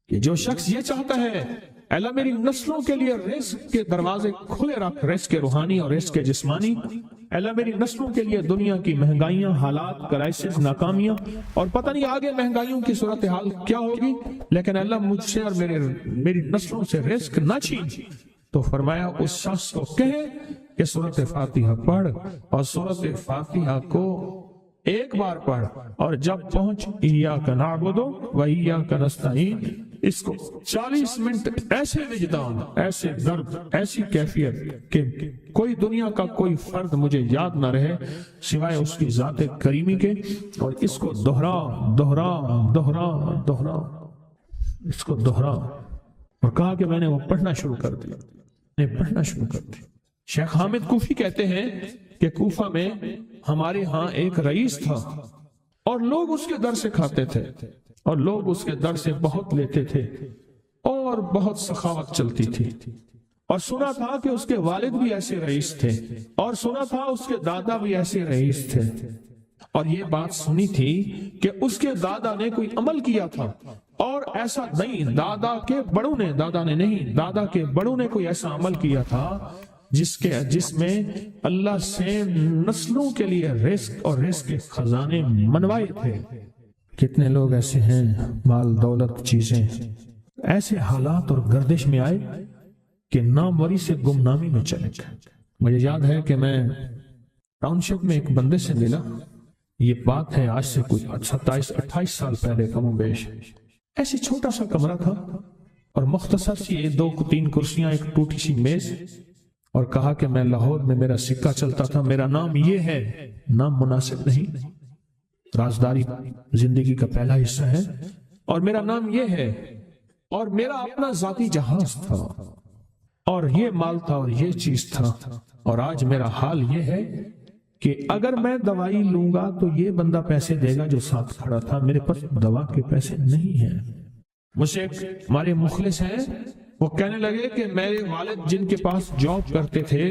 کہ جو شخص یہ چاہتا ہے اللہ میری نسلوں کے لیے رزق کے دروازے کھلے رکھ، رزق کے روحانی اور رزق کے جسمانی، اللہ میری نسلوں کے لیے دنیا کی مہنگائیاں، حالات، کرائسس، ناکامیاں اور پتہ نہیں آگے مہنگائیوں کی صورتحال کیا ہوگی، لیکن اللہ مجھ سے اور میری نسلوں سے رزق نہ چھین، تو فرمایا اس شخص کو کہے کہ سورۃ فاتحہ پڑھ، اور سورۃ فاتحہ کو ایک بار پڑھ، اور جب پہنچ ایاک نعبد و ایاک نستعین، اس کو 40 منٹ ایسے وجدان، ایسے درد، ایسی کیفیت کہ کوئی دنیا کا کوئی فرد مجھے یاد نہ رہے سوائے اس کی ذات کریمی کے، اور اس کو دہرا دہرا دہرا دہرا، اس کو دہرا، اور کہا کہ میں نے وہ پڑھنا شروع کر دیا، پڑھنا شروع کر دیا۔ شیخ حامد کوفی کہتے ہیں کہ کوفہ میں ہمارے ہاں ایک رئیس تھا، اور لوگ اس کے در سے کھاتے تھے، اور لوگ اس کے در سے بہت لیتے تھے، اور بہت سخاوت چلتی تھی، اور سنا تھا کہ اس کے والد بھی ایسے رئیس تھے، اور سنا تھا اس کے دادا بھی ایسے رئیس تھے، اور یہ بات سنی تھی کہ اس کے دادا نے کوئی عمل کیا تھا، اور ایسا نہیں، دادا کے بڑوں نے کوئی ایسا عمل کیا تھا جس میں اللہ سے نسلوں کے لیے رزق اور رزق کے خزانے منوائے تھے۔ کتنے لوگ ایسے ہیں، مال دولت چیزیں، ایسے حالات اور گردش میں آئے کہ ناموری سے گمنامی میں چلے گئے۔ مجھے یاد ہے کہ میں ٹاؤن شپ میں ایک بندے سے ملا، یہ بات ہے آج سے کوئی 27-28 سال پہلے کم و بیش، ایسے چھوٹا سا کمرہ تھا اور مختصر سی 2-3 کرسیاں، ایک ٹوٹی سی میز، اور کہا کہ میں لاہور میں میرا سکہ چلتا تھا، میرا نام یہ ہے، نام مناسب نہیں، رازداری زندگی کا پہلا حصہ ہے، اور میرا نام یہ ہے، اور میرا اپنا ذاتی جہاز تھا، اور یہ مال تھا، اور یہ چیز تھا، اور آج میرا حال یہ ہے کہ اگر میں دوائی لوں گا تو یہ بندہ پیسے دے گا جو ساتھ کھڑا تھا، میرے پاس دوا کے پیسے نہیں ہیں۔ مجھ سے ہمارے مخلص ہیں، وہ کہنے لگے کہ میرے والد جن کے پاس جاب کرتے تھے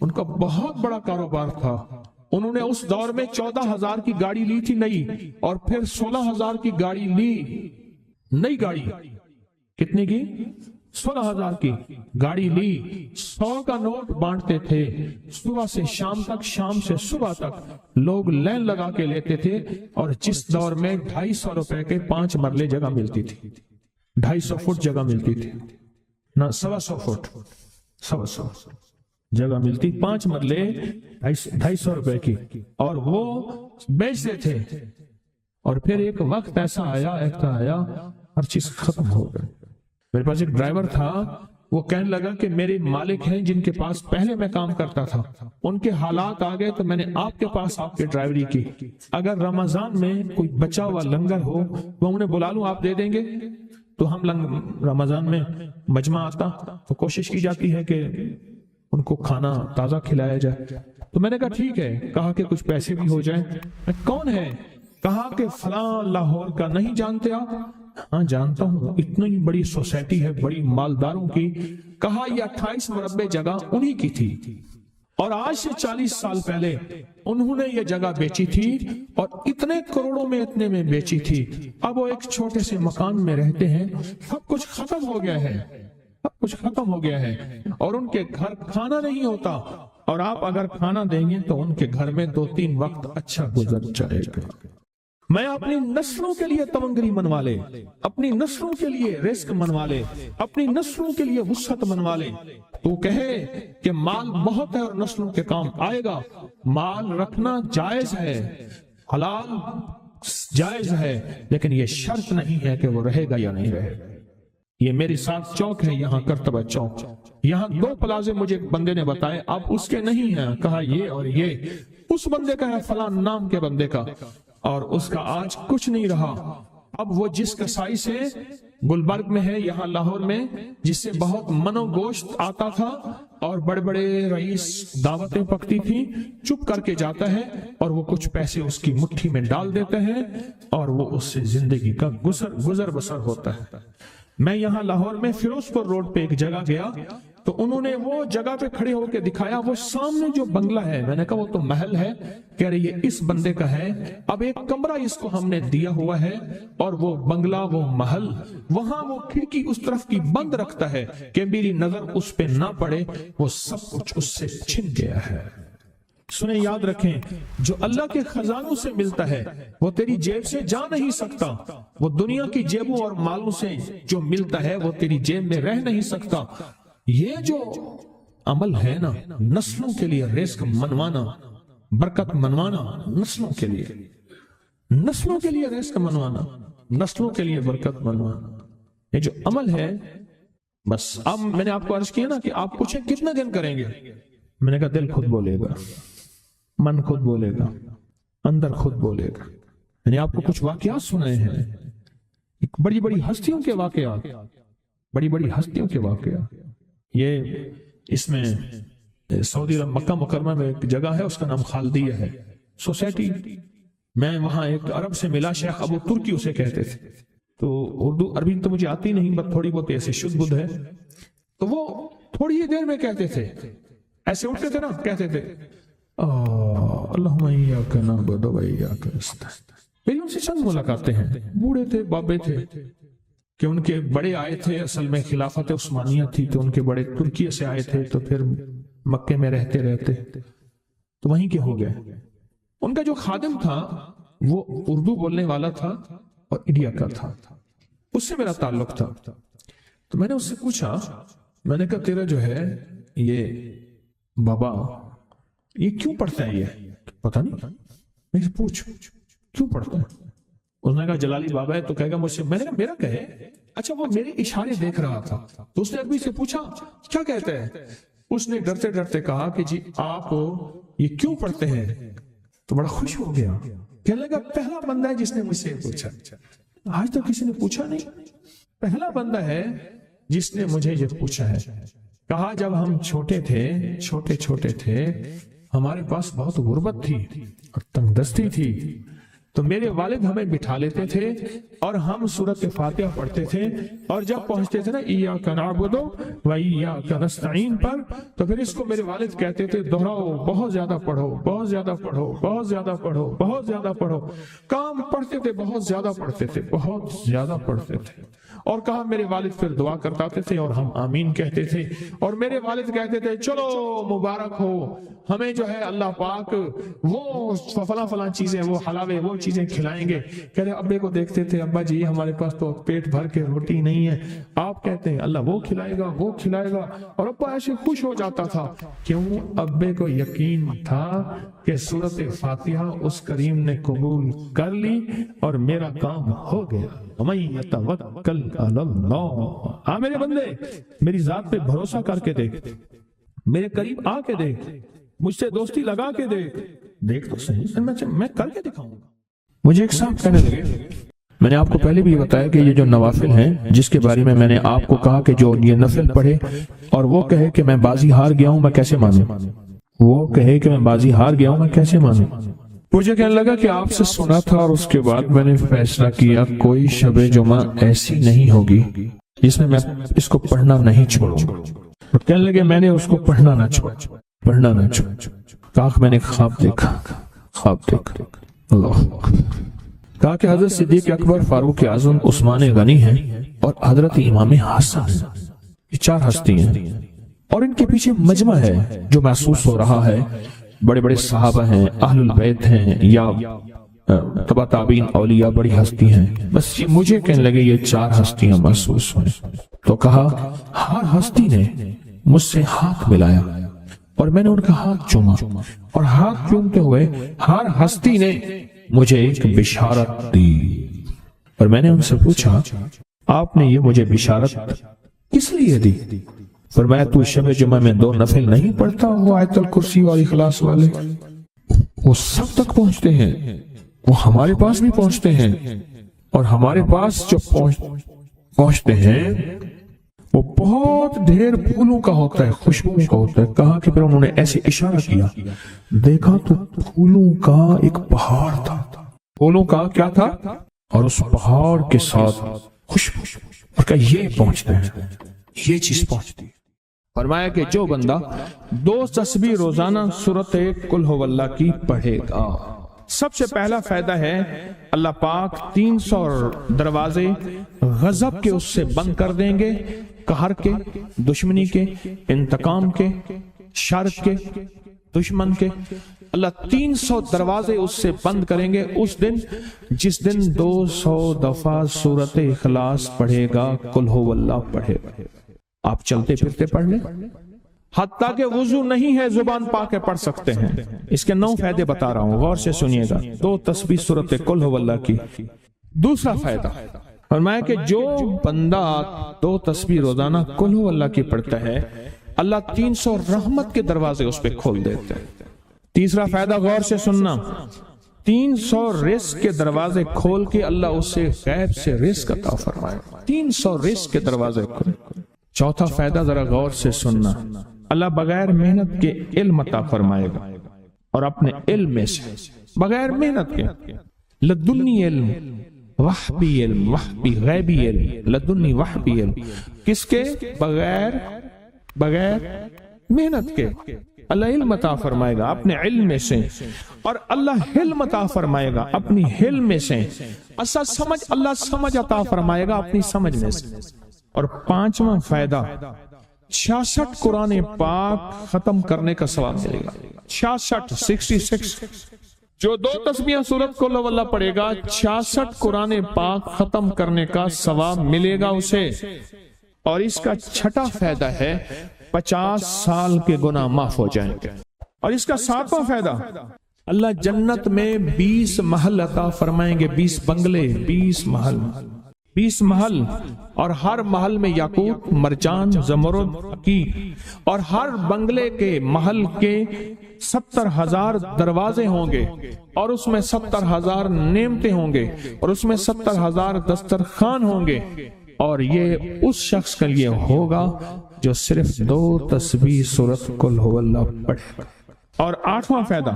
ان کا بہت بڑا کاروبار تھا، انہوں نے اس دور میں 14,000 کی گاڑی لی تھی نئی، اور پھر 16,000 کی گاڑی لی، نئی گاڑی، کتنے کی؟ 16,000 کی گاڑی لی، 100 کا نوٹ بانٹتے تھے، صبح سے شام تک، شام سے صبح تک لوگ لین لگا کے لیتے تھے، اور جس دور میں 250 روپے کے 5 مرلے جگہ ملتی تھی، 250 فٹ جگہ ملتی تھی، نہ 125 فٹ، 125 جگہ ملتی، 5 مرلے 250 روپے کی، اور وہ بیچتے تھے۔ اور پھر ایک وقت ایسا آیا ہر چیز ختم ہو گئی۔ میرے پاس ایک ڈرائیور تھا، وہ کہنے لگا کہ میرے مالک ہیں جن کے پاس پہلے میں کام کرتا تھا، ان کے حالات آ گئے تو میں نے آپ کے پاس آپ کی ڈرائیوری کی، اگر رمضان میں کوئی بچا ہوا لنگر ہو وہ انہیں بلا لوں، آپ دے دیں گے؟ تو ہم رمضان میں مجمع آتا تو کوشش کی جاتی ہے کہ ان کو کھانا تازہ کھلایا جائے، تو میں نے کہا ٹھیک ہے، کہا کہ کچھ پیسے بھی ہو جائیں۔ میں کون ہے؟ کہا کہ فلاں لاہور کا، نہیں جانتے آپ؟ ہاں جانتا ہوں، اتنی بڑی سوسائٹی ہے، بڑی مالداروں کی۔ کہا یہ 28 مربع جگہ انہی کی تھی، اور آج سے 40 سال پہلے انہوں نے یہ جگہ بیچی تھی، اور اتنے کروڑوں میں اتنے میں بیچی تھی، اب وہ ایک چھوٹے سے مکان میں رہتے ہیں، سب کچھ ختم ہو گیا ہے، سب کچھ ختم ہو گیا ہے، اور ان کے گھر کھانا نہیں ہوتا، اور آپ اگر کھانا دیں گے تو ان کے گھر میں 2-3 وقت اچھا گزر جائے گا۔ میں اپنی نسلوں کے لیے تمنگری منوا لے، اپنی نسلوں کے لیے رزق منوا لے، اپنی نسلوں کے لیے وسعت منوا لے۔ تو کہے کہ مال بہت ہے اور نسلوں کے کام آئے گا، مال رکھنا جائز ہے، حلال جائز ہے، لیکن یہ شرط نہیں ہے کہ وہ رہے گا یا نہیں رہے گا۔ یہ میری ساتھ چوک ہے، یہاں کرتبہ چوک، یہاں 2 پلازے مجھے بندے نے بتائے، اب اس کے نہیں ہیں، کہا یہ اور یہ اس بندے کا ہے، فلاں نام کے بندے کا، اور اس کا آج کچھ نہیں رہا۔ اب وہ جس کسائی سے گلبرگ میں ہے، یہاں لاہور میں، جس سے بہت منو گوشت آتا تھا اور بڑے بڑے رئیس دعوتیں پکتی تھی، چپ کر کے جاتا ہے اور وہ کچھ پیسے اس کی مٹھی میں ڈال دیتے ہیں اور وہ اس سے زندگی کا گزر بسر ہوتا ہے۔ میں یہاں لاہور میں فیروز پور روڈ پہ ایک جگہ گیا، تو انہوں نے وہ جگہ پہ کھڑے ہو کے دکھایا، وہ سامنے جو بنگلہ ہے، میں نے کہا وہ تو محل ہے، کہہ رہے یہ اس بندے کا ہے، اب ایک کمرہ اس کو ہم نے دیا ہوا ہے، اور وہ بنگلہ، وہ محل، وہاں وہ کھڑکی اس طرف کی بند رکھتا ہے کہ میری نظر اس پہ نہ پڑے، وہ سب کچھ اس سے چھن گیا ہے۔ سنیں، یاد رکھیں، جو اللہ کے خزانوں سے ملتا ہے وہ تیری جیب سے جا نہیں سکتا، وہ دنیا کی جیبوں اور مالوں سے جو ملتا ہے وہ تیری جیب میں رہ نہیں سکتا۔ یہ جو عمل ہے نا، نسلوں کے لیے رزق منوانا، برکت منوانا، نسلوں کے لیے رزق منوانا، نسلوں کے لیے برکت منوانا، یہ جو عمل ہے، بس اب میں نے آپ کو عرض کیا نا کہ آپ پوچھیں کتنے دن کریں گے، میں نے کہا دل خود بولے گا، من خود بولے گا، اندر خود بولے گا۔ میں نے آپ کو کچھ واقعات سنائے ہیں، بڑی بڑی ہستیوں کے واقعات، یہ اس میں سعودی عرب مکہ مکرمہ میں ایک جگہ ہے، اس کا نام خالدیہ ہے سوسائٹی۔ میں وہاں ایک عرب سے ملا، شیخ ابو ترکی اسے کہتے تھے، تو اردو عربی تو مجھے آتی نہیں، بس تھوڑی بہت ایسے شدھ بدھ ہے، تو وہ تھوڑی ہی دیر میں کہتے تھے، ایسے اٹھتے تھے نا، کہتے تھے اللہم ایاک نعبد و ایاک نستعین۔ میری ان سے چند ملاقاتیں ہیں، بوڑھے تھے، بابے تھے، کہ ان کے بڑے آئے تھے، اصل میں خلافت عثمانیہ تھی تو ان کے بڑے ترکیہ سے آئے تھے، تو پھر مکے میں رہتے تو وہیں کے ہو گئے۔ ان کا جو خادم تھا وہ اردو بولنے والا تھا اور انڈیا کا تھا، اس سے میرا تعلق تھا، تو میں نے اس سے پوچھا، میں نے کہا تیرا جو ہے یہ بابا یہ کیوں پڑھتا ہے؟ یہ پتہ نہیں، میں سے پوچھ کیوں پڑھتا ہے؟ اس نے کہا جلالی بابا ہے تو کہے گا مجھ سے، میں نے کہا میرا کہے، اچھا وہ میرے اشارے دیکھ رہا تھا، تو اس نے عربی سے پوچھا کیا کہتا ہے؟ اس نے ڈرتے ڈرتے کہا کہ جی آپ یہ کیوں پڑھتے ہیں؟ تو بڑا خوش ہو گیا، کہنے لگا پہلا بندہ ہے جس نے مجھ سے پوچھا، آج تک کسی نے پوچھا نہیں، پہلا بندہ ہے جس نے مجھے یہ پوچھا ہے۔ کہا جب ہم چھوٹے تھے ہمارے پاس بہت غربت تھی اور تنگ دستی تھی، تو میرے والد ہمیں بٹھا لیتے تھے اور ہم سورۃ فاتحہ پڑھتے تھے، اور جب پہنچتے تھے نا ایاک نعبد و ایاک نستعین پر، تو پھر اس کو میرے والد کہتے تھے دہراؤ، بہت زیادہ پڑھو، بہت زیادہ پڑھو، بہت زیادہ پڑھو، بہت زیادہ پڑھو۔ کام پڑھتے تھے، بہت زیادہ پڑھتے تھے، بہت زیادہ پڑھتے تھے، اور کہا میرے والد پھر دعا کرتے تھے اور ہم آمین کہتے تھے، اور میرے والد کہتے تھے چلو مبارک ہو، ہمیں جو ہے اللہ پاک وہ فلاں چیزیں، وہ حلاوے، وہ چیزیں کھلائیں گے۔ کہہ رہے ابے کو دیکھتے تھے، ابا جی ہمارے پاس تو پیٹ بھر کے روٹی نہیں ہے، آپ کہتے ہیں اللہ وہ کھلائے گا، وہ کھلائے گا، اور ابا ایسے خوش ہو جاتا تھا۔ کیوں؟ ابے کو یقین تھا کہ سورۃ فاتحہ اس کریم نے قبول کر لی اور میرا کام ہو گیا۔ وَمَن يَتَوَكَّلْ عَلَى اللَّهِ، آ میرے بندے میری ذات پہ بھروسہ کر کے دیکھ، میرے قریب آ کے دیکھ، مجھ سے دوستی لگا کے دیکھ تو صحیح، میں کر کے دکھاؤں گا۔ مجھے ایک صاحب کہنے لگے، میں نے آپ کو پہلے بھی بتایا کہ یہ جو نوافل ہیں جس کے بارے میں نے آپ کو کہا کہ جو یہ نفل پڑھے اور وہ کہے کہ میں بازی ہار گیا ہوں، میں کیسے مانوں؟ وہ کہے کہ میں بازی ہار گیا ہوں، میں کیسے مانوں؟ مجھے کہنے لگا کہ آپ سے سنا تھا اور اس کے بعد میں نے فیصلہ کیا کوئی شب جمعہ ایسی نہیں ہوگی جس میں اس کو پڑھنا نہیں چھوڑوں گا۔ کہنے لگے میں نے اس کو پڑھنا نہ چھوڑ۔ کہا میں نے خواب دیکھا اللہ، کہا کہ حضرت صدیق اکبر، فاروق اعظم، عثمان غنی ہیں اور حضرت امام حسن، یہ چار ہستی ہیں، اور ان کے پیچھے مجمع ہے جو محسوس ہو رہا ہے، بڑے بڑے صحابہ ہیں، اہل البیت ہیں، یا تبع تابعین اولیاء، بڑی ہستی ہیں۔ بس مجھے کہنے لگے یہ چار ہستیاں محسوس ہوئیں، تو کہا ہر ہستی نے مجھ سے ہاتھ ملایا اور میں نے ان کا ہاتھ چوما، اور ہاتھ چومتے ہوئے ہر ہستی نے مجھے ایک بشارت دی، اور میں نے ان سے پوچھا آپ نے یہ مجھے بشارت کس لیے دی؟ فرمایا تو شب جمعہ میں 2 نفل نہیں پڑھتا، وہ آیت الکرسی اور اخلاص والے، وہ سب تک پہنچتے ہیں، وہ ہمارے پاس بھی پہنچتے ہیں، اور ہمارے پاس جو پہنچتے ہیں وہ بہت ڈھیر پھولوں کا ہوتا ہے، خوشبو کا ہوتا ہے۔ کہا کہ پھر انہوں نے ایسے اشارہ کیا، دیکھا تو پھولوں کا ایک پہاڑ تھا، پھولوں کا کیا تھا، اور اس پہاڑ کے ساتھ خوشبو، اور کہا یہ پہنچتے ہیں، یہ چیز پہنچتی ہے۔ فرمایا کہ جو بندہ 2 تسبیح روزانہ سورت قل ہو اللہ کی پڑھے گا، سب سے پہلا فائدہ ہے اللہ پاک 300 دروازے غضب کے اس سے بند کر دیں گے، قہر کے، دشمنی کے، انتقام کے، شر کے، دشمن کے۔ اللہ 300 دروازے اس سے بند کریں گے اس دن جس دن 200 دفعہ سورت اخلاص پڑھے گا، قل ہو اللہ پڑھے گا۔ آپ چلتے پھرتے پڑھ لیں، حتیٰ کہ وضو نہیں ہے زبان پاک کے پڑھ سکتے ہیں۔ اس کے 9 فائدے بتا رہا ہوں، غور سے سنیے گا۔ 2 تسبیح سورت قل ہو اللہ کی۔ دوسرا فائدہ فرمایا کہ جو بندہ 2 تسبیح روزانہ قل ہو اللہ کی پڑھتا ہے، اللہ 300 رحمت کے دروازے اس پہ کھول دیتے ہیں۔ تیسرا فائدہ غور سے سننا، 300 رزق کے دروازے کھول کے اللہ اس سے غیب سے رزق عطا فرمائے، 300 رزق کے دروازے کھول۔ چوتھا فائدہ ذرا غور سے سننا، اللہ بغیر محنت کے علم عطا فرمائے گا، اور اپنے علم میں سے بغیر محنت کے، لدنی علم، وحبی علم، وحبی غیبی علم، لدنی وحبی علم، کس کے؟ بغیر محنت کے اللہ علم عطا فرمائے گا اپنے علم میں سے، اور اللہ حلم عطا فرمائے گا اپنی حلم میں سے، اللہ سمجھ عطا فرمائے گا اپنی سمجھ میں سے۔ اور 5واں فائدہ 66 قرآن پاک ختم کرنے کا ثواب ملے گا۔ 66 جو 2 تسبیح سورت قل ہو اللہ پڑھے گا، 66 قرآن پاک ختم کرنے کا ثواب ملے گا اسے۔ اور اس کا 6واں فائدہ ہے 50 سال کے گناہ معاف ہو جائیں گے۔ اور اس کا 7واں فائدہ، اللہ جنت میں 20 محل عطا فرمائیں گے، 20 بنگلے، 20 محل، اور ہر محل میں یاقوت، مرجان، زمرد، عقیق، اور ہر بنگلے کے محل کے 70,000 دروازے ہوں گے، اور اس میں 70,000 نعمتیں ہوں گے، اور اس میں 70,000 دسترخوان ہوں گے، اور یہ اس شخص کے لیے ہوگا جو صرف 2 تسبیح سورت قل ہو اللہ پڑھے۔ اور 8واں فائدہ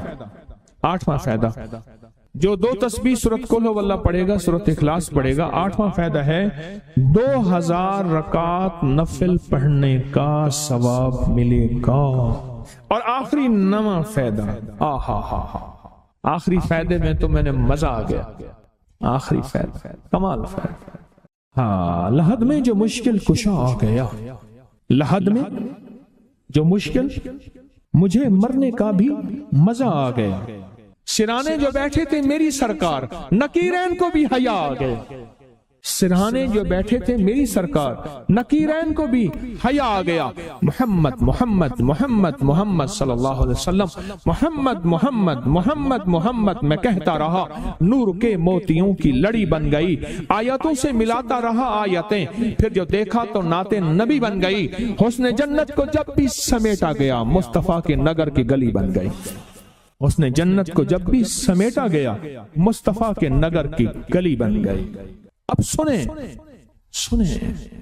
جو 2 تسبیح سورت قل ہو اللہ پڑھے گا، سورت اخلاص پڑھے گا، 8واں فائدہ ہے 2000 رکعت نفل پڑھنے کا ثواب ملے گا۔ اور آخری 9واں فائدہ، آخری فائدے میں تو میں نے مزہ آ گیا، آخری فائدہ کمال فائدہ۔ لحد میں جو مشکل کشا آ گیا، لحد میں جو مشکل، مجھے مرنے کا بھی مزہ آ گیا، سرانے جو بیٹھے تھے میری سرکار، نکیرین کو بھی حیا آ گئے، سرہانے جو بیٹھے تھے میری سرکار، نکیرین کو بھی حیا آ گیا۔ محمد محمد محمد محمد صلی اللہ علیہ وسلم، محمد محمد محمد محمد میں کہتا رہا، نور کے موتیوں کی لڑی بن گئی، آیتوں سے ملاتا رہا آیتیں، پھر جو دیکھا تو نعت نبی بن گئی، حسن جنت کو جب بھی سمیٹا گیا، مصطفیٰ کے نگر کی گلی بن گئی، حسن جنت کو جب بھی سمیٹا گیا، مصطفیٰ کے نگر کی گلی بن گئی۔ اب سنیں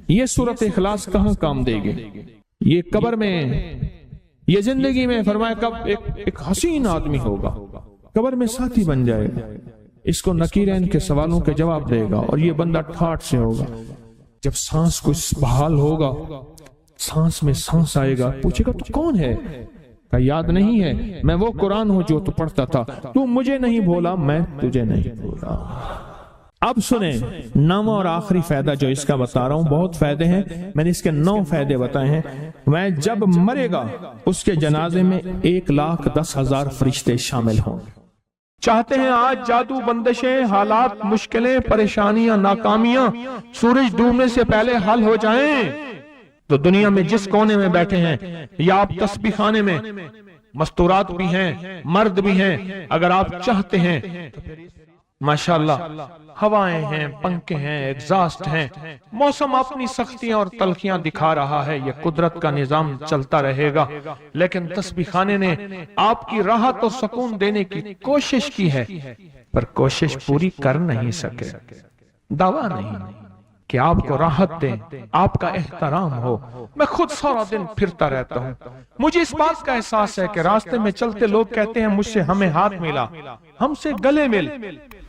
یہ سورت اخلاص کہاں کام دے گی؟ یہ قبر میں، یہ زندگی میں، فرمایا کب ایک حسین آدمی ہوگا، قبر میں ساتھی بن جائے گا، اس کو نکیرین کے سوالوں کے جواب دے گا، اور یہ بندہ ٹھاٹ سے ہوگا۔ جب سانس کو بحال ہوگا، سانس میں سانس آئے گا، پوچھے گا تو کون ہے؟ کہ یاد نہیں ہے، میں وہ قرآن ہوں جو تو پڑھتا تھا، تو مجھے نہیں بھولا، میں تجھے نہیں بھولا۔ اب سنیں 9واں اور آخری فائدہ جو اس کا بتا رہا ہوں، بہت فائدے ہیں، میں نے اس کے 9 فائدے بتائے ہیں۔ میں جب مرے گا اس کے جنازے میں 1,10,000 فرشتے شامل ہوں۔ چاہتے ہیں آج جادو، بندشیں، حالات، مشکلیں، پریشانیاں، ناکامیاں سورج ڈوبنے سے پہلے حل ہو جائیں، تو دنیا میں جس کونے میں بیٹھے ہیں، یا آپ تسبیح خانے میں، مستورات بھی ہیں، مرد بھی ہیں، اگر آپ چاہتے ہیں تو ماشاءاللہ ہوائیں ہیں، پنکھے ہیں، ایگزاسٹ ہیں، موسم اپنی سختیاں اور تلخیاں دکھا رہا ہے، یہ قدرت کا نظام چلتا رہے گا، لیکن تسبیح خانے نے آپ کی راحت اور سکون دینے کی کوشش کی ہے، پر کوشش پوری کر نہیں سکے۔ دعویٰ نہیں کہ آپ کو راحت دیں، آپ کا احترام ہو۔ میں خود سارا دن پھرتا رہتا ہوں، مجھے اس بات کا احساس ہے کہ راستے میں چلتے لوگ کہتے ہیں مجھ سے ہمیں ہاتھ ملا، ہم سے گلے مل،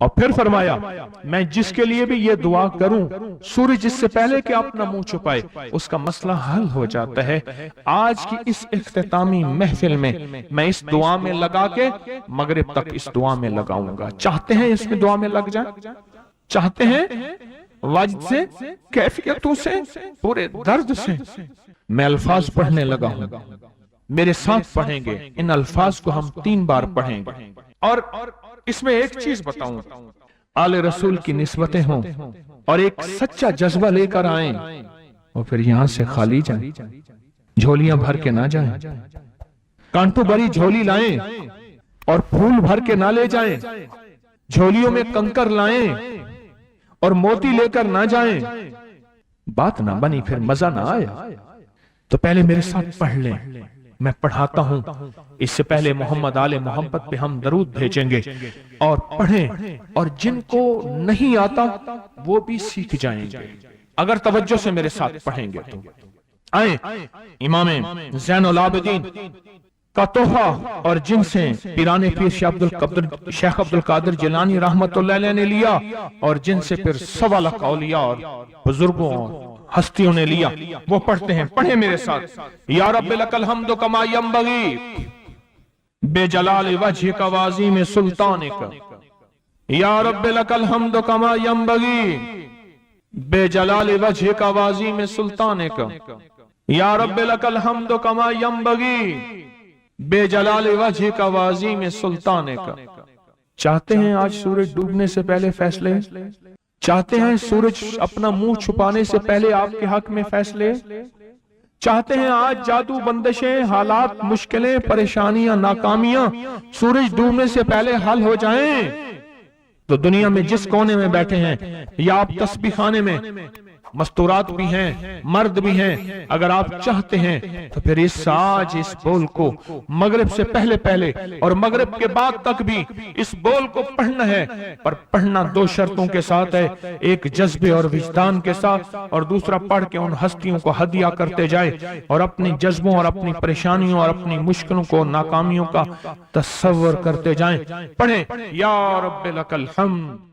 اور پھر فرمایا میں جس کے لیے بھی یہ دعا کروں سورج اس سے پہلے کہ اپنا منہ چھپائے اس کا مسئلہ حل ہو جاتا ہے۔ آج کی اس اختتامی محفل میں میں اس دعا میں لگا کے مغرب تک اس دعا میں لگاؤں گا۔ چاہتے ہیں اس میں دعا میں لگ جائیں؟ چاہتے ہیں وجد سے، کیفیتوں سے، پورے درد سے؟ میں الفاظ پڑھنے لگا ہوں، میرے ساتھ پڑھیں گے۔ ان الفاظ کو ہم 3 بار پڑھیں گے، اور اس میں ایک چیز بتاؤں، آل رسول کی نسبتیں ہوں اور ایک سچا جذبہ لے کر آئیں، اور پھر یہاں سے خالی جائیں، جھولیاں بھر کے نہ جائیں، کانٹوں بھری جھولی لائیں اور پھول بھر کے نہ لے جائیں، جھولیوں میں کنکر لائیں اور موتی لے کر نہ جائیں، بات نہ بنی پھر مزہ نہ آیا۔ تو پہلے میرے ساتھ پڑھ لیں، میں پڑھاتا ہوں، اس سے پہلے محمد آل محمد پہ ہم درود بھیجیں گے اور پڑھیں، اور جن کو نہیں آتا وہ بھی سیکھ جائیں گے اگر توجہ سے میرے ساتھ پڑھیں گے تو۔ آئیں، امام زین العابدین کا تحفہ اور جن سے پیران پیر شیخ عبدالقادر جیلانی رحمت اللہ علیہ نے لیا، اور جن سے پھر 1.25 لاکھ اولیاء اور بزرگوں اور ہستیوں نے لیا، وہ پڑھتے ہیں۔ پڑھیں میرے ساتھ، یا رب لک الحمد کما ینبغی بے جلال وجہک و عظیم سلطانک، یا رب لک الحمد کما ینبغی بے جلال وجہک و عظیم سلطانک، یا رب لک الحمد کما ینبغی بے جلال وجہک و عظیم سلطانک۔ چاہتے ہیں آج سورج ڈوبنے سے پہلے فیصلے؟ چاہتے ہیں سورج اپنا منہ چھپانے سے پہلے آپ کے حق میں فیصلے؟ چاہتے ہیں آج جادو، بندشیں، حالات، مشکلیں، پریشانیاں، ناکامیاں سورج ڈوبنے سے پہلے حل ہو جائیں؟ تو دنیا میں جس کونے میں بیٹھے ہیں، یا آپ تسبیح خانے میں، مستورات بھی ہیں، مرد بھی ہیں، اگر آپ چاہتے ہیں تو پھر آج اس بول کو مغرب سے پہلے اور مغرب کے بعد تک بھی اس بول کو پڑھنا ہے، پر پڑھنا 2 شرطوں کے ساتھ ہے، ایک جذبے اور وجدان کے ساتھ، اور دوسرا پڑھ کے ان ہستیوں کو ہدیہ کرتے جائے اور اپنی جذبوں اور اپنی پریشانیوں اور اپنی مشکلوں کو، ناکامیوں کا تصور کرتے جائیں۔ پڑھیں، یا رب لک الحمد